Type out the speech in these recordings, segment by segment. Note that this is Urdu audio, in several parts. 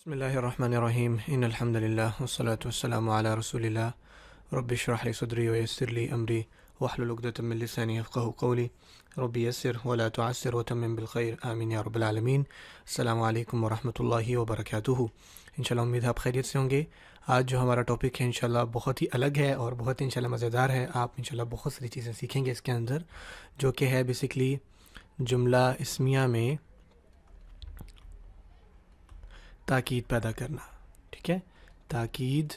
بسم اللہ الرحمن الرحیم ان الحمد للہ والصلاة والسلام علی رسول اللہ رب اشرح لی صدری ویسر لی امری واحلل عقدۃ من لسانی یفقہوا قولی رب یسر ولا تعسر وتمم بالخیر آمین یا رب العالمین۔ السلام علیکم ورحمۃ اللہ وبرکاتہ۔ انشاءاللہ امید ہے آپ خیریت سے ہوں گے۔ آج جو ہمارا ٹاپک ہے انشاءاللہ بہت ہی الگ ہے اور بہت ہی انشاءاللہ مزیدار ہے۔ آپ انشاءاللہ بہت ساری چیزیں سیکھیں گے اس کے اندر، جو کہ ہے بیسکلی جملہ اسمیہ میں تاکید پیدا کرنا۔ ٹھیک ہے، تاکید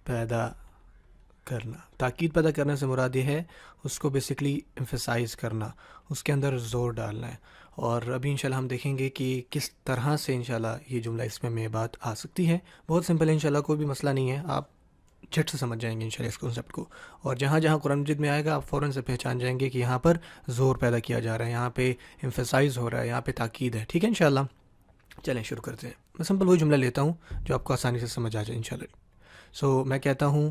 پیدا کرنا۔ تاکید پیدا کرنے سے مراد یہ ہے اس کو بیسکلی ایمفیسائز کرنا، اس کے اندر زور ڈالنا ہے۔ اور ابھی انشاءاللہ ہم دیکھیں گے کہ کس طرح سے انشاءاللہ یہ جملہ اس میں بات آ سکتی ہے۔ بہت سمپل ہے انشاءاللہ، کوئی بھی مسئلہ نہیں ہے، آپ جھٹ سے سمجھ جائیں گے انشاءاللہ اس کنسیپٹ کو۔ اور جہاں جہاں قرآن مجید میں آئے گا آپ فوراً سے پہچان جائیں گے کہ یہاں پر زور پیدا کیا جا رہا ہے، یہاں پہ ایمفیسائز ہو رہا ہے، یہاں پہ تاکید ہے۔ ٹھیک ہے انشاءاللہ، چلیں شروع کرتے ہیں۔ میں سمپل وہی جملہ لیتا ہوں جو آپ کو آسانی سے سمجھ آ جائے انشاءاللہ۔ میں کہتا ہوں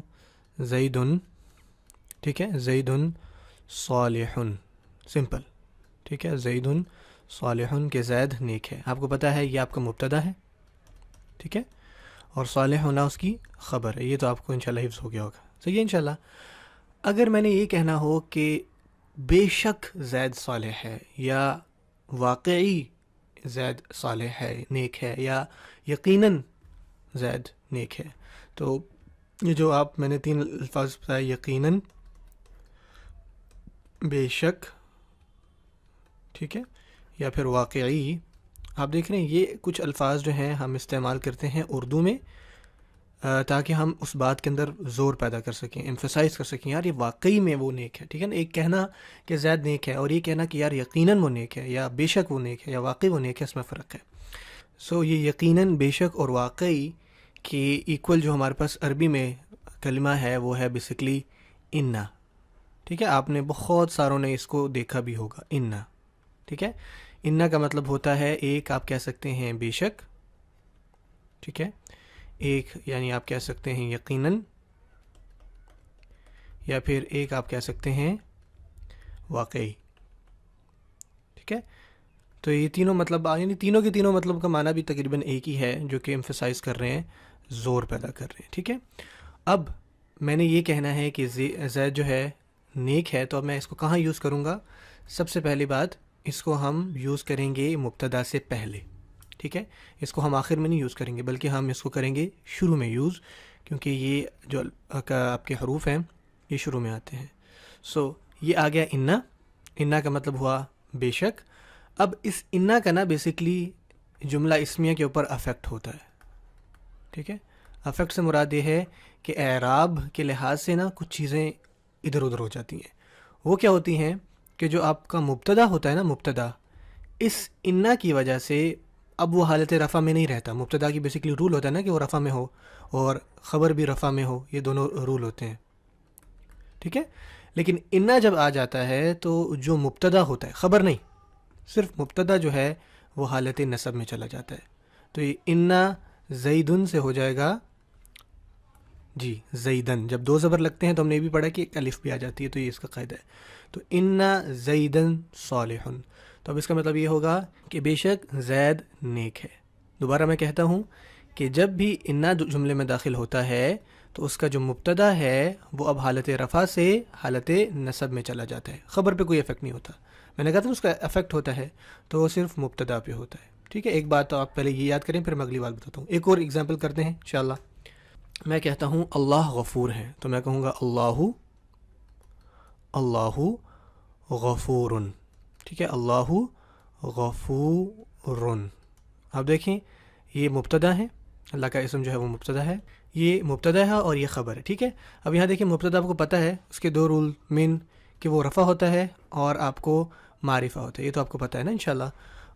زیدن، ٹھیک ہے، زیدن صالح، سمپل، ٹھیک ہے، زیدن صالح کہ زید نیک ہے۔ آپ کو پتہ ہے یہ آپ کا مبتدا ہے، ٹھیک ہے، اور صالح ہونا اس کی خبر ہے۔ یہ تو آپ کو انشاءاللہ حفظ ہو گیا ہوگا، صحیح ہے انشاءاللہ۔ اگر میں نے یہ کہنا ہو کہ بے شک زید صالح ہے، یا واقعی زید صالح ہے، نیک ہے، یا یقیناً زید نیک ہے، تو یہ جو میں نے تین الفاظ بتائے، یقیناً، بے شک، ٹھیک ہے، یا پھر واقعی، آپ دیکھ رہے ہیں یہ کچھ الفاظ جو ہیں ہم استعمال کرتے ہیں اردو میں تاکہ ہم اس بات کے اندر زور پیدا کر سکیں، ایمفیسائز کر سکیں، یار یہ واقعی میں وہ نیک ہے۔ ٹھیک ہے نا، ایک کہنا کہ زید نیک ہے اور یہ کہنا کہ یار یقیناً وہ نیک ہے، یا بے شک وہ نیک ہے، یا واقعی وہ نیک ہے، اس میں فرق ہے۔ یہ یقیناً، بے شک اور واقعی کی ایکول جو ہمارے پاس عربی میں کلمہ ہے وہ ہے بیسکلی انا۔ ٹھیک ہے، آپ نے بہت ساروں نے اس کو دیکھا بھی ہوگا، انا۔ ٹھیک ہے، انا کا مطلب ہوتا ہے ایک آپ کہہ سکتے ہیں بے شک، ٹھیک ہے، ایک یعنی آپ کہہ سکتے ہیں یقیناً، یا پھر ایک آپ کہہ سکتے ہیں واقعی۔ ٹھیک ہے، تو یہ تینوں مطلب، یعنی تینوں کے تینوں مطلب کا معنی بھی تقریباً ایک ہی ہے، جو کہ ایمفیسائز کر رہے ہیں، زور پیدا کر رہے ہیں۔ ٹھیک ہے، اب میں نے یہ کہنا ہے کہ زید جو ہے نیک ہے، تو اب میں اس کو کہاں یوز کروں گا؟ سب سے پہلی بات، اس کو ہم یوز کریں گے مبتدا سے پہلے۔ ٹھیک ہے، اس کو ہم آخر میں نہیں یوز کریں گے، بلکہ ہم اس کو کریں گے شروع میں یوز، کیونکہ یہ جو آپ کے حروف ہیں یہ شروع میں آتے ہیں۔ یہ آ گیا انا۔ انا کا مطلب ہوا بے شک۔ اب اس انا کا نا بیسکلی جملہ اسمیہ کے اوپر افیکٹ ہوتا ہے۔ ٹھیک ہے، افیکٹ سے مراد یہ ہے کہ اعراب کے لحاظ سے نا کچھ چیزیں ادھر ادھر ہو جاتی ہیں۔ وہ کیا ہوتی ہیں کہ جو آپ کا مبتدا ہوتا ہے نا، مبتدا، اس انا کی وجہ سے اب وہ حالت رفع میں نہیں رہتا۔ مبتدا کی بیسکلی رول ہوتا ہے نا کہ وہ رفع میں ہو، اور خبر بھی رفع میں ہو، یہ دونوں رول ہوتے ہیں۔ ٹھیک ہے، لیکن انا جب آ جاتا ہے تو جو مبتدا ہوتا ہے، خبر نہیں، صرف مبتدا جو ہے وہ حالت نصب میں چلا جاتا ہے۔ تو یہ انا زیدن سے ہو جائے گا جی زیدن۔ جب دو زبر لگتے ہیں تو ہم نے یہ بھی پڑھا کہ ایک الف بھی آ جاتی ہے، تو یہ اس کا قاعدہ ہے۔ تو انا زیدن صالح، تو اب اس کا مطلب یہ ہوگا کہ بے شک زید نیک ہے۔ دوبارہ میں کہتا ہوں کہ جب بھی انا جملے میں داخل ہوتا ہے تو اس کا جو مبتدا ہے وہ اب حالت رفع سے حالت نصب میں چلا جاتا ہے، خبر پہ کوئی افیکٹ نہیں ہوتا۔ میں نے کہا تھا اس کا افیکٹ ہوتا ہے تو وہ صرف مبتدا پہ ہوتا ہے۔ ٹھیک ہے، ایک بات تو آپ پہلے یہ یاد کریں، پھر میں اگلی بات بتاتا ہوں۔ ایک اور اگزامپل کرتے ہیں انشاءاللہ۔ میں کہتا ہوں اللہ غفور ہے، تو میں کہوں گا اللہ غفور۔ ٹھیک ہے، اللہ غفور۔ اب دیکھیں یہ مبتدا ہے، اللہ کا اسم جو ہے وہ مبتدا ہے، یہ مبتدا ہے اور یہ خبر ہے۔ ٹھیک ہے، اب یہاں دیکھیں مبتدا آپ کو پتہ ہے اس کے دو رول، من کہ وہ رفع ہوتا ہے اور آپ کو معرفہ ہوتا ہے، یہ تو آپ کو پتہ ہے نا انشاءاللہ۔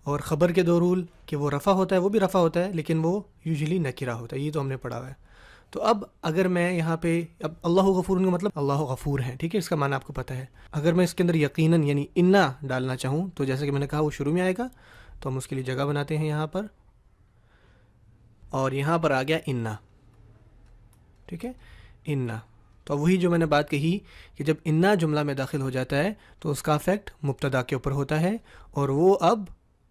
اور خبر کے دو رول کہ وہ رفع ہوتا ہے، وہ بھی رفع ہوتا ہے لیکن وہ یوزلی نکرہ ہوتا ہے، یہ تو ہم نے پڑھا ہوا ہے۔ تو اب اگر میں یہاں پہ اب اللہ غفور کا مطلب اللہ غفور ہے، ٹھیک ہے، اس کا معنی آپ کو پتہ ہے۔ اگر میں اس کے اندر یقیناً یعنی انا ڈالنا چاہوں تو جیسے کہ میں نے کہا وہ شروع میں آئے گا، تو ہم اس کے لیے جگہ بناتے ہیں یہاں پر، اور یہاں پر آ گیا انا۔ ٹھیک ہے، انا، تو وہی جو میں نے بات کہی کہ جب انا جملہ میں داخل ہو جاتا ہے تو اس کا افیکٹ مبتدا کے اوپر ہوتا ہے، اور وہ اب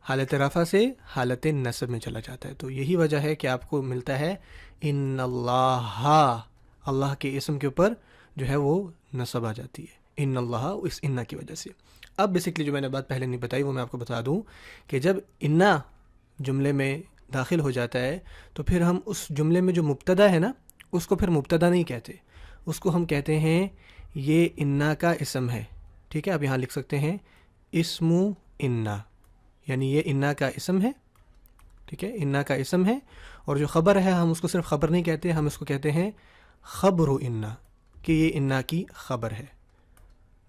حالت رفع سے حالت نصب میں چلا جاتا ہے. تو یہی وجہ ہے کہ آپ کو ملتا ہے ان اللہ، اللہ کے اسم کے اوپر جو ہے وہ نصب آ جاتی ہے ان اللہ، اس انا کی وجہ سے. اب بیسکلی جو میں نے بات پہلے نہیں بتائی وہ میں آپ کو بتا دوں کہ جب انا جملے میں داخل ہو جاتا ہے تو پھر ہم اس جملے میں جو مبتدا ہے نا اس کو پھر مبتدا نہیں کہتے، اس کو ہم کہتے ہیں یہ انا کا اسم ہے. ٹھیک ہے، اب یہاں لکھ سکتے ہیں اسم انا، یعنی یہ انا کا اسم ہے. ٹھیک ہے، انا کا اسم ہے، اور جو خبر ہے ہم اس کو صرف خبر نہیں کہتے، ہم اس کو کہتے ہیں خبر انا، کہ یہ انا کی خبر ہے.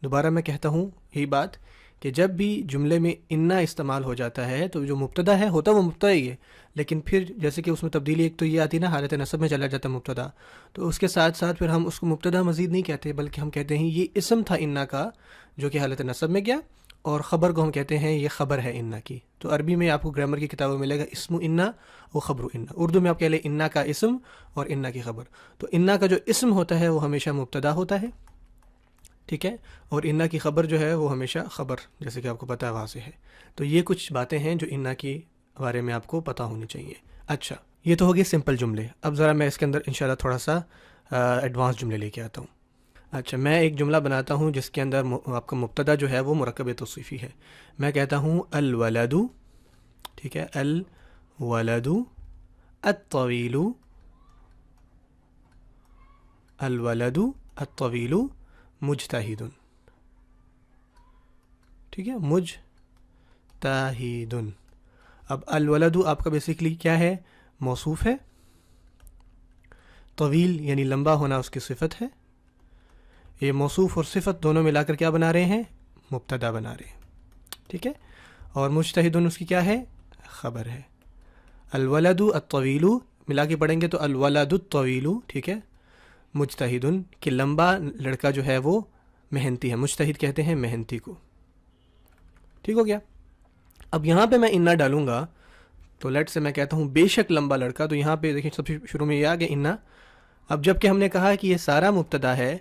دوبارہ میں کہتا ہوں یہی بات کہ جب بھی جملے میں انا استعمال ہو جاتا ہے تو جو مبتدا ہے ہوتا وہ مبتدا ہی ہے، لیکن پھر جیسے کہ اس میں تبدیلی ایک تو یہ آتی ہے نا، حالت نصب میں چلا جاتا ہے مبتدا، تو اس کے ساتھ ساتھ پھر ہم اس کو مبتدا مزید نہیں کہتے بلکہ ہم کہتے ہیں یہ اسم تھا انا کا جو کہ حالت نصب میں گیا، اور خبر کو ہم کہتے ہیں یہ خبر ہے انا کی. تو عربی میں آپ کو گرامر کی کتابوں میں ملے گا اسم انا و خبر انا، اردو میں آپ کہہ لیں انا کا اسم اور انا کی خبر. تو انا کا جو اسم ہوتا ہے وہ ہمیشہ مبتدا ہوتا ہے، ٹھیک ہے، اور انا کی خبر جو ہے وہ ہمیشہ خبر، جیسے کہ آپ کو پتہ ہے واضح ہے. تو یہ کچھ باتیں ہیں جو انا کے بارے میں آپ کو پتہ ہونی چاہیے. اچھا، یہ تو ہو گئے سمپل جملے. اب ذرا میں اس کے اندر انشاءاللہ تھوڑا سا ایڈوانس جملے لے کے آتا ہوں. اچھا، میں ایک جملہ بناتا ہوں جس کے اندر آپ کا مبتدا جو ہے وہ مرکب توصیفی ہے. میں کہتا ہوں الولد، ٹھیک ہے، الولد الطویل، الولد الطویل مجتہد. ٹھیک ہے، مجتہد. اب الولد آپ کا بیسکلی کیا ہے؟ موصوف ہے. طویل یعنی لمبا ہونا اس کی صفت ہے. یہ موصوف اور صفت دونوں ملا کر کیا بنا رہے ہیں؟ مبتدا بنا رہے ہیں. ٹھیک ہے، اور مجتہد اس کی کیا ہے؟ خبر ہے. الولد الطویل ملا کے پڑھیں گے تو الولد الطویل، ٹھیک ہے، مجتہد کہ لمبا لڑکا جو ہے وہ محنتی ہے. مجتہد کہتے ہیں محنتی کو. ٹھیک ہو گیا. اب یہاں پہ میں انا ڈالوں گا تو لیٹ سے میں کہتا ہوں بے شک لمبا لڑکا، تو یہاں پہ دیکھیں سب سے شروع میں یہ آ گیا انا. اب جب کہ ہم نے کہا کہ یہ سارا مبتدا ہے،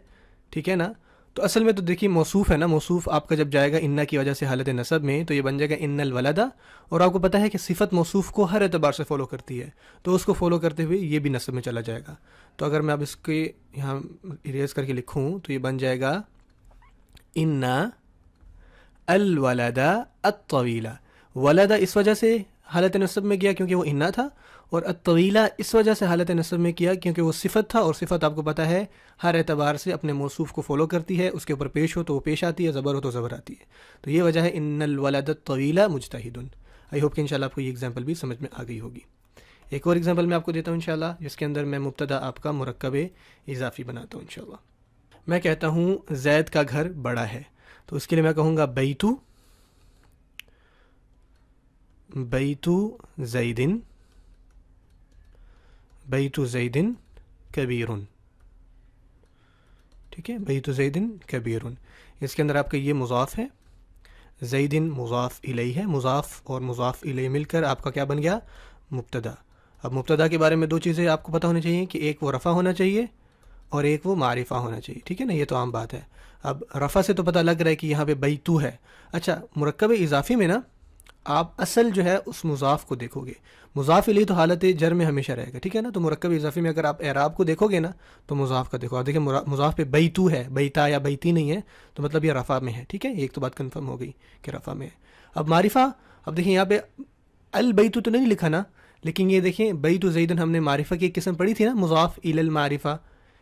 ٹھیک ہے نا، تو اصل میں تو دیکھیے موصوف ہے نا، موصوف آپ کا جب جائے گا انا کی وجہ سے حالت نصب میں تو یہ بن جائے گا ان الولد، اور آپ کو پتہ ہے کہ صفت موصوف کو ہر اعتبار سے فالو کرتی ہے، تو اس کو فالو کرتے ہوئے یہ بھی نصب میں چلا جائے گا. تو اگر میں اب اس کے یہاں اریز کر کے لکھوں تو یہ بن جائے گا ان الولد الطویل. ولد اس وجہ سے حالت نصب میں گیا کیونکہ وہ انا تھا، اور الطویلہ اس وجہ سے حالت نصب میں کیا کیونکہ وہ صفت تھا، اور صفت آپ کو پتہ ہے ہر اعتبار سے اپنے موصوف کو فالو کرتی ہے، اس کے اوپر پیش ہو تو وہ پیش آتی ہے، زبر ہو تو زبر آتی ہے. تو یہ وجہ ہے ان الولد الطویل مجتہد. آئی ہوپ کہ انشاءاللہ آپ کو یہ ایگزامپل بھی سمجھ میں آ گئی ہوگی. ایک اور ایگزامپل میں آپ کو دیتا ہوں انشاءاللہ، جس کے اندر میں مبتدا آپ کا مرکب اضافی بناتا ہوں انشاءاللہ. میں کہتا ہوں زید کا گھر بڑا ہے، تو اس کے لیے میں کہوں گا بیتو زیدن، بیت زیدن کبیرن. ٹھیک ہے، بیت زیدن کبیرن. اس کے اندر آپ کا یہ مضاف ہے، زیدن مضاف الیہ ہے، مضاف اور مضاف الیہ مل کر آپ کا کیا بن گیا؟ مبتدا. اب مبتدا کے بارے میں دو چیزیں آپ کو پتہ ہونی چاہیے کہ ایک وہ رفع ہونا چاہیے اور ایک وہ معرفہ ہونا چاہیے. ٹھیک ہے نا، یہ تو عام بات ہے. اب رفع سے تو پتہ لگ رہا ہے کہ یہاں پہ بیتو ہے. اچھا، مرکب اضافی میں نا آپ اصل جو ہے اس مضاف کو دیکھو گے. مضاف الیہ تو حالت جر میں ہمیشہ رہے گا، ٹھیک ہے نا. تو مرکب اضافی میں اگر آپ اعراب کو دیکھو گے نا تو مضاف کا دیکھو. آپ دیکھیں مضاف پہ بیتو ہے، بیتا یا بیتی نہیں ہے، تو مطلب یہ رفع میں ہے. ٹھیک ہے، ایک تو بات کنفرم ہو گئی کہ رفع میں ہے. اب معرفہ، اب دیکھیں یہاں پہ البیتو تو نہیں لکھا نا، لیکن یہ دیکھیں بیت زیدن ہم نے معرفہ کی ایک قسم پڑھی تھی نا، مضاف الی المعرفہ،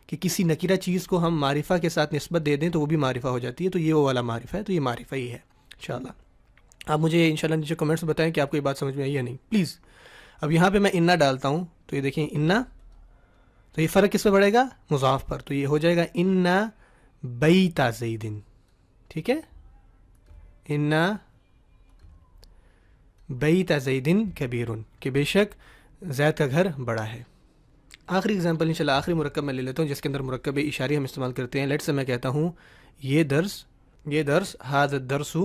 کہ کسی نکرہ چیز کو ہم معرفہ کے ساتھ نسبت دے دیں تو وہ بھی معرفہ ہو جاتی ہے. تو یہ وہ والا معرفہ ہے، تو یہ معرفہ ہی ہے انشاءاللہ. آپ مجھے انشاءاللہ نیچے کمنٹس بتائیں کہ آپ کو یہ بات سمجھ میں آئی یا نہیں پلیز. اب یہاں پہ میں انا ڈالتا ہوں تو یہ دیکھیں انا، تو یہ فرق کس پہ پڑے گا؟ مضاف پر. تو یہ ہو جائے گا انا بیت زیدن. ٹھیک ہے، انا بیت زیدن کبیرن، کہ بے شک زید کا گھر بڑا ہے. آخری اگزامپل انشاءاللہ آخری مرکب میں لے لیتا ہوں جس کے اندر مرکب اشاری ہم استعمال کرتے ہیں. لیٹ سے میں کہتا ہوں یہ درس ھذا الدرس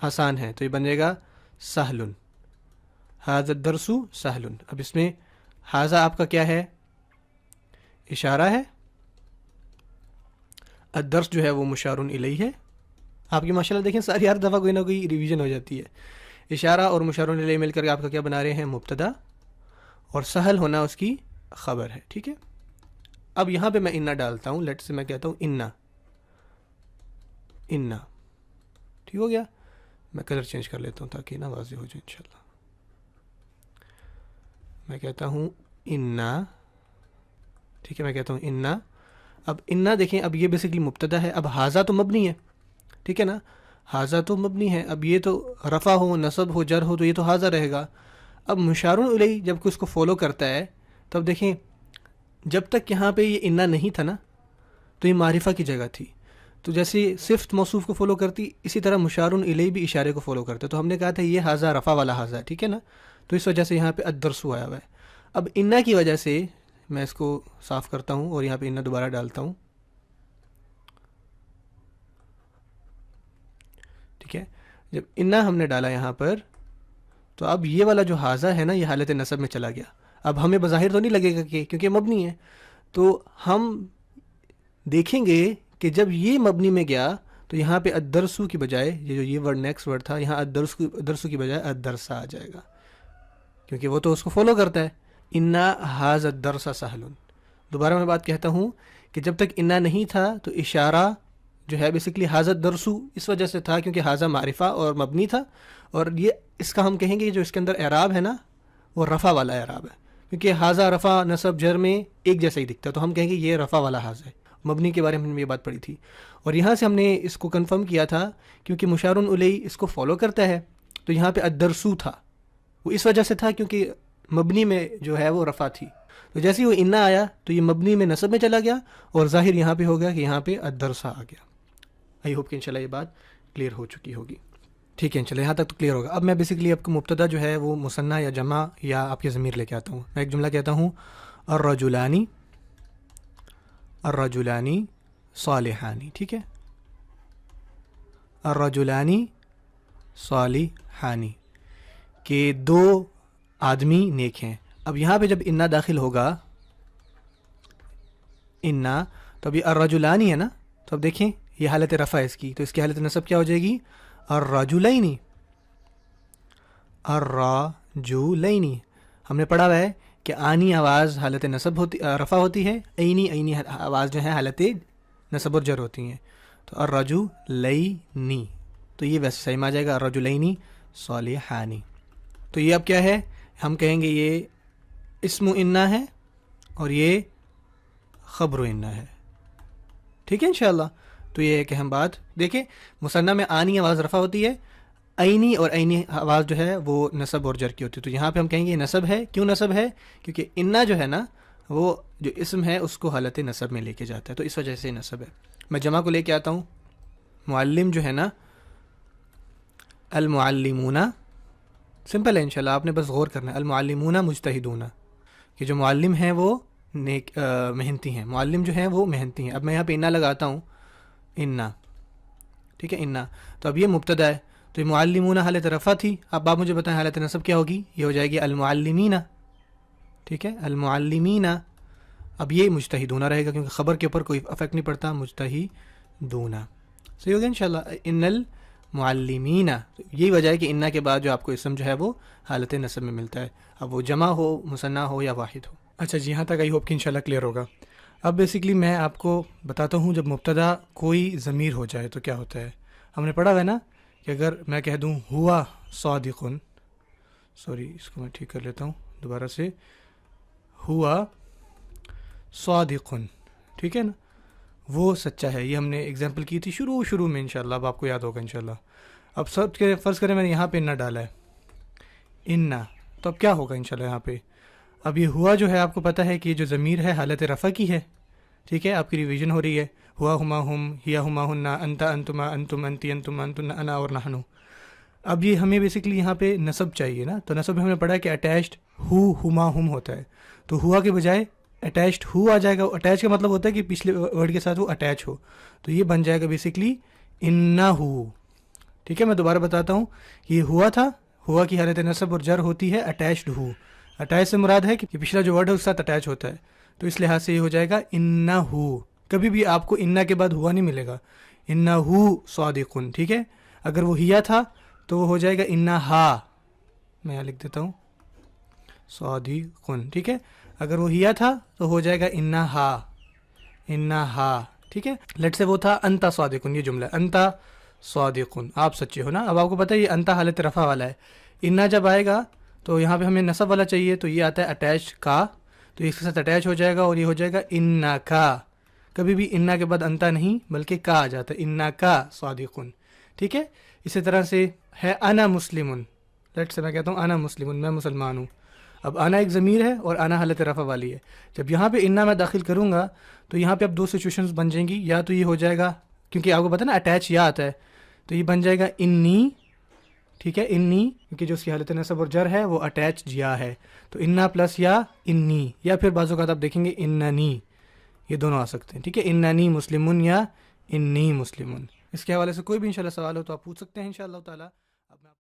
آسان ہے، تو یہ بن جائے گا سہلن. ھذا الدرس سہلن. اب اس میں ھذا آپ کا کیا ہے؟ اشارہ ہے. الدرس جو ہے وہ مشار الیہ ہے. آپ کی ماشاءاللہ دیکھیں ساری ہر دفعہ کوئی نہ کوئی ریویژن ہو جاتی ہے. اشارہ اور مشار الیہ مل کر آپ کا کیا بنا رہے ہیں؟ مبتدا، اور سہل ہونا اس کی خبر ہے. ٹھیک ہے، اب یہاں پہ میں انا ڈالتا ہوں. لیٹ سے میں کہتا ہوں انا، انا. ٹھیک ہو گیا. میں کلر چینج کر لیتا ہوں تاکہ نا واضح ہو جائے انشاءاللہ. میں کہتا ہوں انا. ٹھیک ہے، میں کہتا ہوں انا. اب انا دیکھیں، اب یہ بیسکلی مبتدا ہے. اب حاضہ تو مبنی ہے، ٹھیک ہے نا، حاضہ تو مبنی ہے. اب یہ تو رفع ہو، نصب ہو، جر ہو تو یہ تو حاضہ رہے گا. اب مشار الیہ جب کوئی اس کو فالو کرتا ہے تب دیکھیں، جب تک یہاں پہ یہ انا نہیں تھا نا تو یہ معرفہ کی جگہ تھی. تو جیسے صفت موصوف کو فالو کرتی، اسی طرح مشار الیہ بھی اشارے کو فالو کرتا. تو ہم نے کہا تھا یہ حاضہ رفع والا حاضہ ہے، ٹھیک ہے نا. تو اس وجہ سے یہاں پہ الدرس آیا ہوا ہے. اب انا کی وجہ سے میں اس کو صاف کرتا ہوں اور یہاں پہ انا دوبارہ ڈالتا ہوں. ٹھیک ہے، جب انا ہم نے ڈالا یہاں پر تو اب یہ والا جو حاضہ ہے نا یہ حالت نصب میں چلا گیا. اب ہمیں بظاہر تو نہیں لگے گا کہ کیونکہ مبنی ہے، تو ہم دیکھیں گے کہ جب یہ مبنی میں گیا تو یہاں پہ الدرسو کی بجائے یہ ورڈ نیکسٹ ورڈ تھا، یہاں الدرسو کی بجائے الدرسا آ جائے گا، کیونکہ وہ تو اس کو فالو کرتا ہے. انا حاض الدرس سہل. دوبارہ میں بات کہتا ہوں کہ جب تک انا نہیں تھا تو اشارہ جو ہے بیسکلی حاض الدرسو اس وجہ سے تھا کیونکہ حاضہ معرفہ اور مبنی تھا. اور یہ اس کا ہم کہیں گے جو اس کے اندر اعراب ہے نا وہ رفع والا اعراب ہے، کیونکہ حاضہ رفع نصب جر میں ایک جیسا ہی دکھتا ہے. تو ہم کہیں گے یہ رفع والا حاضہ ہے. مبنی کے بارے میں ہم نے یہ بات پڑھی تھی، اور یہاں سے ہم نے اس کو کنفرم کیا تھا کیونکہ مشار الیہ اس کو فالو کرتا ہے. تو یہاں پہ الدرسو تھا، وہ اس وجہ سے تھا کیونکہ مبنی میں جو ہے وہ رفع تھی. تو جیسے وہ انا آیا تو یہ مبنی میں نصب میں چلا گیا اور ظاہر یہاں پہ ہو گیا کہ یہاں پہ الدرسا آ گیا. آئی ہوپ کہ انشاءاللہ یہ بات کلیئر ہو چکی ہوگی. ٹھیک ہے، انشاءاللہ یہاں تک تو کلیئر ہوگا. اب میں بیسکلی آپ کو مبتدا جو ہے وہ مثنیٰ یا جمع یا آپ کے ضمیر لے کے آتا ہوں. میں ایک جملہ کہتا ہوں الرجلانی، الرجلانی صالحانی. ٹھیک ہے، الرجلانی صالحانی، کہ دو آدمی نیک ہیں. اب یہاں پہ جب انا داخل ہوگا، انا، تو اب یہ الرجلانی ہے نا، تو اب دیکھیں یہ حالت رفع ہے اس کی، تو اس کی حالت نصب کیا ہو جائے گی؟ الرجلینی. الرجلینی ہم نے پڑھا ہوا ہے کہ آنی آواز حالت نصب ہوتی، رفع ہوتی ہے. عینی آواز جو ہے حالت نصب اور جر ہوتی ہیں. تو الرجلینی، تو یہ ویسے صحیح میں آ جائے گا الرجلینی صالحانی. تو یہ اب کیا ہے؟ ہم کہیں گے یہ اسم انا ہے اور یہ خبر انا ہے. ٹھیک ہے انشاءاللہ. تو یہ ہے کہ ہم بات دیکھیں، مثنیٰ میں آنی آواز رفع ہوتی ہے، عینی اور عینی آواز جو ہے وہ نصب اور جر کی ہوتی ہے. تو یہاں پہ ہم کہیں گے یہ نصب ہے. کیوں نصب ہے؟ کیونکہ انا جو ہے نا وہ جو اسم ہے اس کو حالت نصب میں لے کے جاتا ہے، تو اس وجہ سے نصب ہے. میں جمع کو لے کے آتا ہوں. معلم جو ہے نا، المعلمون، سمپل ہے انشاءاللہ، آپ نے بس غور کرنا ہے. المعلمون مجتہدون، کہ جو معلم ہیں وہ نیک محنتی ہیں. معلم جو ہیں وہ محنتی ہیں. اب میں یہاں پہ انا لگاتا ہوں، انا. ٹھیک ہے، انا. تو اب یہ مبتدا ہے، تو یہ معلمون حالت رفع تھی. اب آپ مجھے بتائیں حالت نصب کیا ہوگی؟ یہ ہو جائے گی المعلمین. ٹھیک ہے، المعلمین. اب یہ مجتہدون رہے گا کیونکہ خبر کے اوپر کوئی افیکٹ نہیں پڑتا. مجتہدون صحیح ہو گیا انشاءاللہ. ان المعلمین، یہی وجہ ہے کہ انا کے بعد جو آپ کو اسم جو ہے وہ حالت نصب میں ملتا ہے، اب وہ جمع ہو، مثنیٰ ہو یا واحد ہو. اچھا جی، یہاں تک آئی ہوپ کہ انشاءاللہ کلیئر ہوگا. اب بیسکلی میں آپ کو بتاتا ہوں جب مبتدا کوئی ضمیر ہو جائے تو کیا ہوتا ہے. ہم نے پڑھا ہے نا کہ اگر میں کہہ دوں ہوا صادقن، سوری اس کو میں ٹھیک کر لیتا ہوں دوبارہ سے، ہوا صادقن، ٹھیک ہے نا، وہ سچا ہے. یہ ہم نے اگزامپل کی تھی شروع میں انشاءاللہ، اب آپ کو یاد ہوگا انشاءاللہ. اب سب کے فرض کریں میں نے یہاں پہ انا ڈالا ہے، انا، تو اب کیا ہوگا انشاءاللہ یہاں پہ. اب یہ ہوا جو ہے آپ کو پتہ ہے کہ یہ جو ضمیر ہے حالت رفع کی ہے. ٹھیک ہے، آپ کی ریویژن ہو رہی ہے. ہوا ہما ہم، ہیا ہما ہننا، انتا انتما، انتم انتی انتم انتن، انا اور نحنو. اب یہ ہمیں بیسکلی یہاں پہ نصب چاہیے نا، تو نصب ہم نے پڑھا کہ اٹیچڈ ہو ہما ہم ہوتا ہے. تو ہوا کے بجائے اٹیچڈ ہو آ جائے گا. اٹیچ کا مطلب ہوتا ہے کہ پچھلے ورڈ کے ساتھ وہ اٹیچ ہو، تو یہ بن جائے گا بیسکلی انا ہو. ٹھیک ہے، میں دوبارہ بتاتا ہوں. یہ ہوا تھا، ہوا کی حالت نصب اور جر ہوتی ہے اٹیچڈ ہو. اٹیچ سے مراد ہے کہ پچھلا جو ورڈ ہے اس کے ساتھ اٹیچ ہوتا ہے، تو اس لحاظ سے یہ ہو جائے گا انا ہو. کبھی بھی آپ کو انا کے بعد ہوا نہیں ملے گا. انا ہو صادقن. ٹھیک ہے، اگر وہ ہیا تھا تو وہ ہو جائے گا انہا، میں یہاں لکھ دیتا ہوں صادقن، ٹھیک ہے. اگر وہ ہیا تھا تو ہو جائے گا انہا، انہا، ٹھیک ہے. لیٹ سے وہ تھا انتا صادقن، یہ جملہ انتا صادقن، آپ سچے ہو نا. اب آپ کو پتہ ہے یہ انتا حالت رفع والا ہے. انا جب آئے گا تو یہاں پہ ہمیں نصب والا چاہیے، تو یہ آتا ہے اٹیچ کا، تو اس کے ساتھ اٹیچ ہو جائے گا اور یہ ہو جائے گا انا کا. کبھی بھی انا کے بعد انتا نہیں بلکہ کا آ جاتا ہے، انا کا صادقن، ٹھیک ہے. اسی طرح سے ہے انا مسلمن، لیٹ سے میں کہتا ہوں انا مسلمن، میں مسلمان ہوں. اب انا ایک ضمیر ہے اور انا حالت رفع والی ہے. جب یہاں پہ انا میں داخل کروں گا تو یہاں پہ اب دو سچویشنز بن جائیں گی. یا تو یہ ہو جائے گا، کیونکہ آپ کو پتہ نا اٹیچ یا آتا ہے، تو یہ بن جائے گا انی، ٹھیک ہے، انی، کیونکہ جو اس کی حالت نصب اور جر ہے وہ اٹیچ یا ہے، تو انا پلس یا انی، یا پھر بعض اوقات آپ دیکھیں گے اننی، یہ دونوں آ سکتے ہیں، ٹھیک ہے. اننی مسلمن یا انی مسلمن. اس کے حوالے سے کوئی بھی انشاءاللہ سوال ہو تو آپ پوچھ سکتے ہیں انشاءاللہ تعالی.